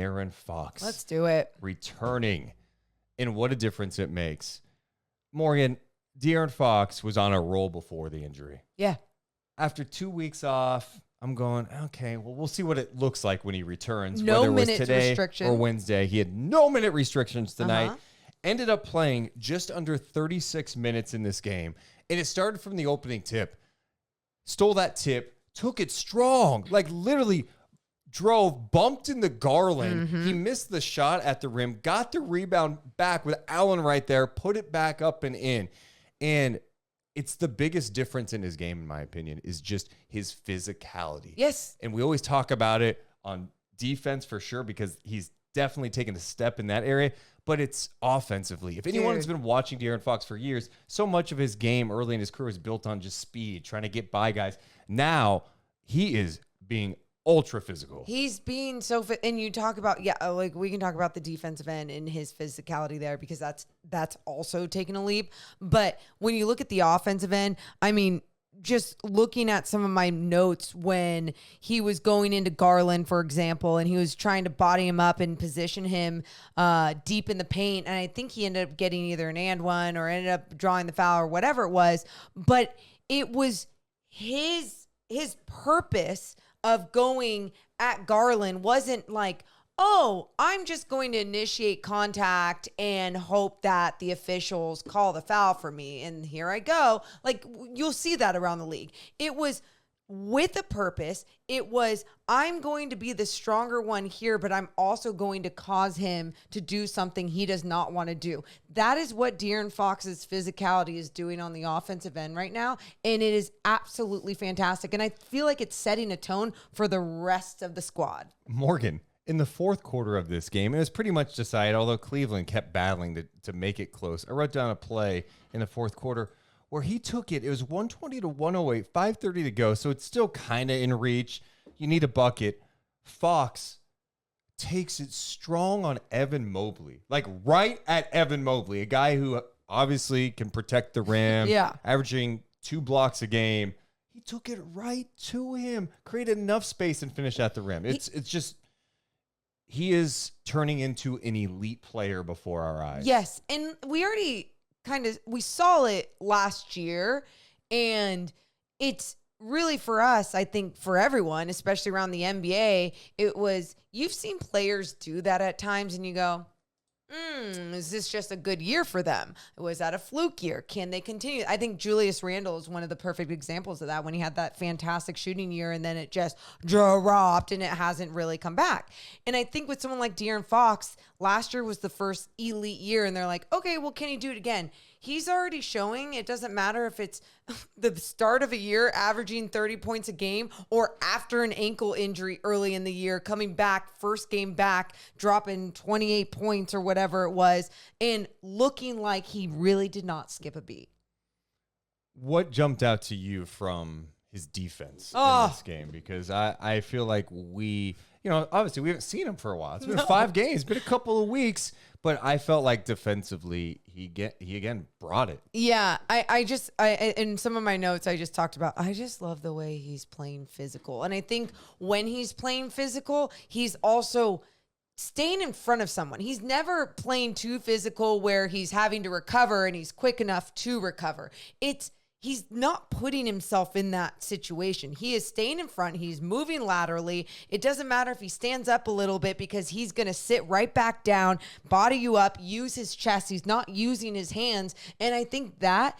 De'Aaron Fox. Let's do it. Returning. And what a difference it makes. Morgan, De'Aaron Fox was on a roll before the injury. Yeah. After 2 weeks off, I'm going, okay, well, we'll see what it looks like when he returns. No whether it was minute today restriction. or Wednesday. He had no minute restrictions tonight. Ended up playing just under 36 minutes in this game. And it started from the opening tip. Stole that tip, took it strong, like literally drove, bumped in the Garland. He missed the shot at the rim, got the rebound back with Allen right there, put it back up and in. And it's the biggest difference in his game, in my opinion, is just his physicality. Yes. And we always talk about it on defense for sure, because he's definitely taken a step in that area, but it's offensively. If anyone has been watching De'Aaron Fox for years, so much of his game early in his career is built on just speed, trying to get by guys. Now he is being ultra physical. He's being so fit. And you talk about, like we can talk about the defensive end and his physicality there, because that's also taking a leap. But when you look at the offensive end, I mean, just looking at some of my notes when he was going into Garland, for example, and he was trying to body him up and position him deep in the paint. And I think he ended up getting either an and one or ended up drawing the foul or whatever it was. But it was his purpose of going at Garland wasn't like, oh, I'm just going to initiate contact and hope that the officials call the foul for me. And here I go. Like, you'll see that around the league. It was with a purpose. It was, I'm going to be the stronger one here, but I'm also going to cause him to do something he does not want to do. That is what De'Aaron Fox's physicality is doing on the offensive end right now. And it is absolutely fantastic. And I feel like it's setting a tone for the rest of the squad. Morgan, in the fourth quarter of this game, it was pretty much decided, although Cleveland kept battling to make it close. I wrote down a play in the fourth quarter where he took it. It was 120 to 108, 5:30 to go, so it's still kind of in reach. You need a bucket. Fox takes it strong on Evan Mobley, like right at Evan Mobley, a guy who obviously can protect the rim, averaging 2 blocks a game. He took it right to him, created enough space and finished at the rim. It's just, he is turning into an elite player before our eyes. Yes, and we already we saw it last year, and it's really for us, I think for everyone, especially around the NBA, it was, you've seen players do that at times and you go, is this just a good year for them? Was that a fluke year? Can they continue? I think Julius Randle is one of the perfect examples of that, when he had that fantastic shooting year and then it just dropped and it hasn't really come back. And I think with someone like De'Aaron Fox, last year was the first elite year and they're like, okay, well, can he do it again? He's already showing it doesn't matter if it's the start of a year averaging 30 points a game or after an ankle injury early in the year, coming back, first game back, dropping 28 points or whatever it was, and looking like he really did not skip a beat. What jumped out to you from his defense in this game? Because I feel like obviously we haven't seen him for a while. It's been 5 games, been a couple of weeks, but I felt like defensively he again brought it. Yeah, I in some of my notes I just talked about, I just love the way he's playing physical. And I think when he's playing physical, he's also staying in front of someone. He's never playing too physical where he's having to recover and he's quick enough to recover. He's not putting himself in that situation. He is staying in front. He's moving laterally. It doesn't matter if he stands up a little bit because he's going to sit right back down, body you up, use his chest. He's not using his hands. And I think that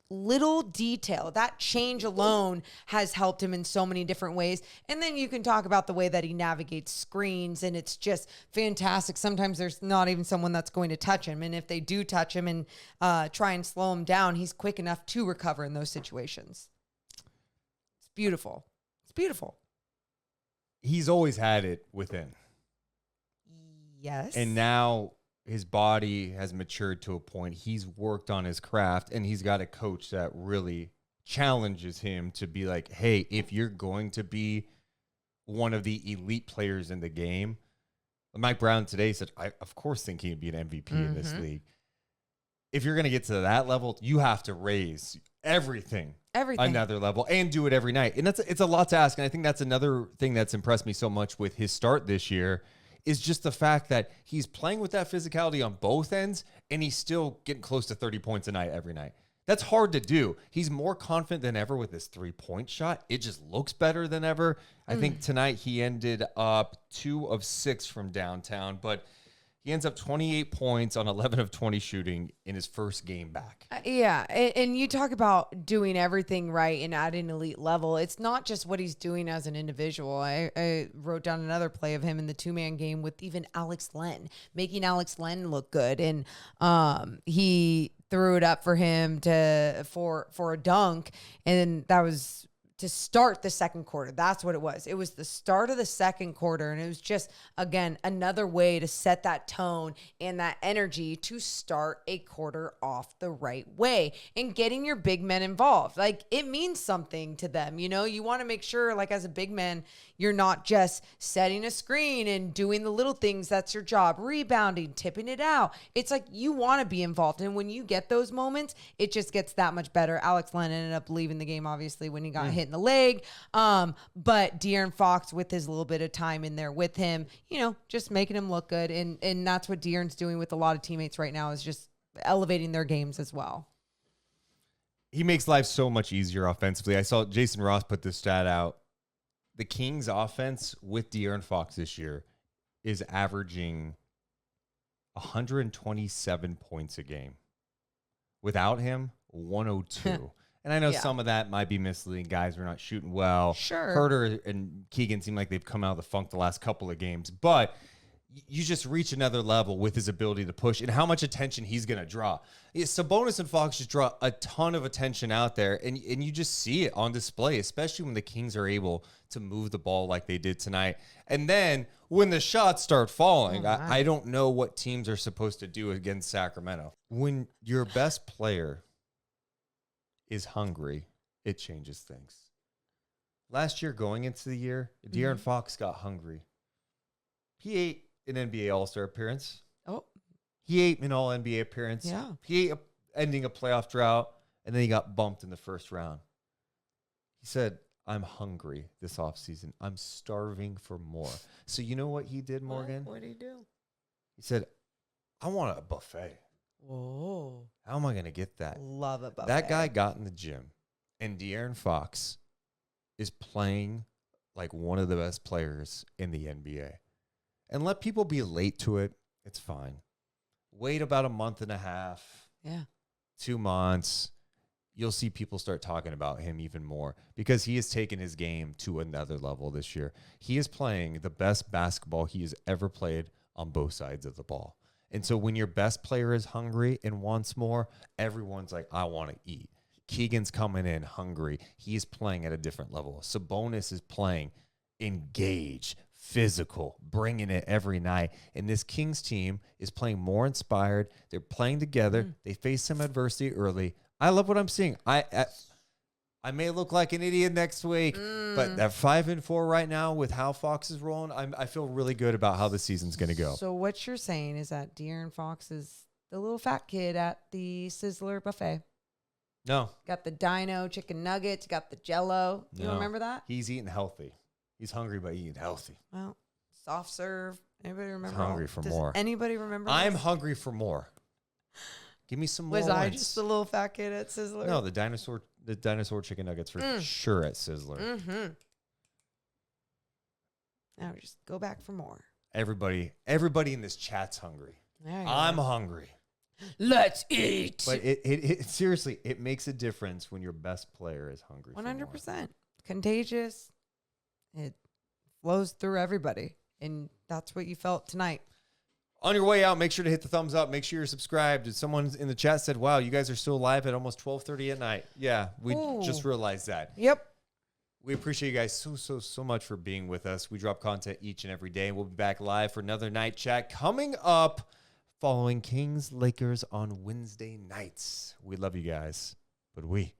little detail, that change alone has helped him in so many different ways. And then you can talk about the way that he navigates screens, and it's just fantastic. Sometimes there's not even someone that's going to touch him. And if they do touch him and try and slow him down, he's quick enough to recover in those situations. It's beautiful. It's beautiful. He's always had it within. Yes. And now his body has matured to a point. He's worked on his craft, and he's got a coach that really challenges him to be like, hey, if you're going to be one of the elite players in the game, Mike Brown today said, I of course think he'd be an MVP in this league. If you're going to get to that level, you have to raise everything another level and do it every night. And it's a lot to ask. And I think that's another thing that's impressed me so much with his start this year is just the fact that he's playing with that physicality on both ends, and he's still getting close to 30 points a night every night. That's hard to do. He's more confident than ever with his 3-point shot. It just looks better than ever. I think tonight he ended up 2 of 6 from downtown, but he ends up 28 points on 11 of 20 shooting in his first game back. Yeah. And you talk about doing everything right and at an elite level. It's not just what he's doing as an individual. I wrote down another play of him in the 2-man game with even Alex Len, making Alex Len look good. And he threw it up for him for a dunk. And that was to start the second quarter. That's what it was. It was the start of the second quarter. And it was just, again, another way to set that tone and that energy to start a quarter off the right way and getting your big men involved. Like, it means something to them. You know, you want to make sure, like, as a big man, you're not just setting a screen and doing the little things. That's your job. Rebounding, tipping it out. It's like you want to be involved. And when you get those moments, it just gets that much better. Alex Len ended up leaving the game, obviously, when he got hit in the leg. But De'Aaron Fox, with his little bit of time in there with him, you know, just making him look good. And that's what De'Aaron's doing with a lot of teammates right now, is just elevating their games as well. He makes life so much easier offensively. I saw Jason Ross put this stat out. The Kings offense with De'Aaron Fox this year is averaging 127 points a game. Without him, 102. And I know some of that might be misleading. Guys are not shooting well. Sure. Herter and Keegan seem like they've come out of the funk the last couple of games. But you just reach another level with his ability to push and how much attention he's going to draw. Sabonis and Fox just draw a ton of attention out there, and you just see it on display, especially when the Kings are able to move the ball like they did tonight. And then when the shots start falling, I don't know what teams are supposed to do against Sacramento. When your best player is hungry, it changes things. Last year, going into the year, De'Aaron Fox got hungry. He ate an NBA All-Star appearance. Oh. He ate an All-NBA appearance. Yeah. He ate ending a playoff drought, and then he got bumped in the first round. He said, I'm hungry this offseason. I'm starving for more. So you know what he did, Morgan? What did he do? He said, I want a buffet. Whoa. How am I going to get that? Love a buffet. That guy got in the gym, and De'Aaron Fox is playing like one of the best players in the NBA. And let people be late to it. It's fine. Wait about a month and a half. Yeah. 2 months. You'll see people start talking about him even more because he has taken his game to another level this year. He is playing the best basketball he has ever played on both sides of the ball. And so when your best player is hungry and wants more, everyone's like, I want to eat. Keegan's coming in hungry. He's playing at a different level. Sabonis is playing engaged, physical, bringing it every night. And this Kings team is playing more inspired. They're playing together. They face some adversity early. I love what I'm seeing. I may look like an idiot next week, but at 5-4 right now with how Fox is rolling, I feel really good about how the season's going to go. So what you're saying is that De'Aaron Fox is the little fat kid at the Sizzler buffet. No. Got the Dino chicken nuggets, got the Jello. You remember that? He's eating healthy. He's hungry, but eating healthy. Well, soft serve. Anybody remember? He's hungry for more. Anybody remember? I'm hungry for more. Give me some more. Was I just the little fat kid at Sizzler? No, the dinosaur chicken nuggets for sure at Sizzler. Mm-hmm. Now just go back for more. Everybody in this chat's hungry. I'm hungry. Let's eat. But it seriously, it makes a difference when your best player is hungry. 100%. Contagious. It flows through everybody. And that's what you felt tonight. On your way out, make sure to hit the thumbs up. Make sure you're subscribed. Someone in the chat said, wow, you guys are still live at almost 12:30 at night. Yeah, we just realized that. Yep. We appreciate you guys so much for being with us. We drop content each and every day. We'll be back live for another night chat coming up following Kings Lakers on Wednesday nights. We love you guys, but we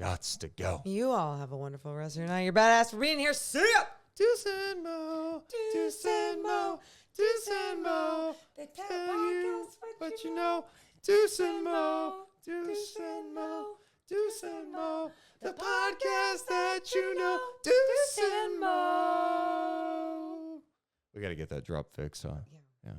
gots to go. You all have a wonderful rest of your night. You're badass for being here. See ya. Deuce and Mo. Deuce and Mo. Deuce and Mo. They tell you what you know. Deuce and Mo. Deuce and Mo. Deuce and Mo. The podcast that you know. Deuce and Mo. We got to get that drop fixed. So Yeah. yeah.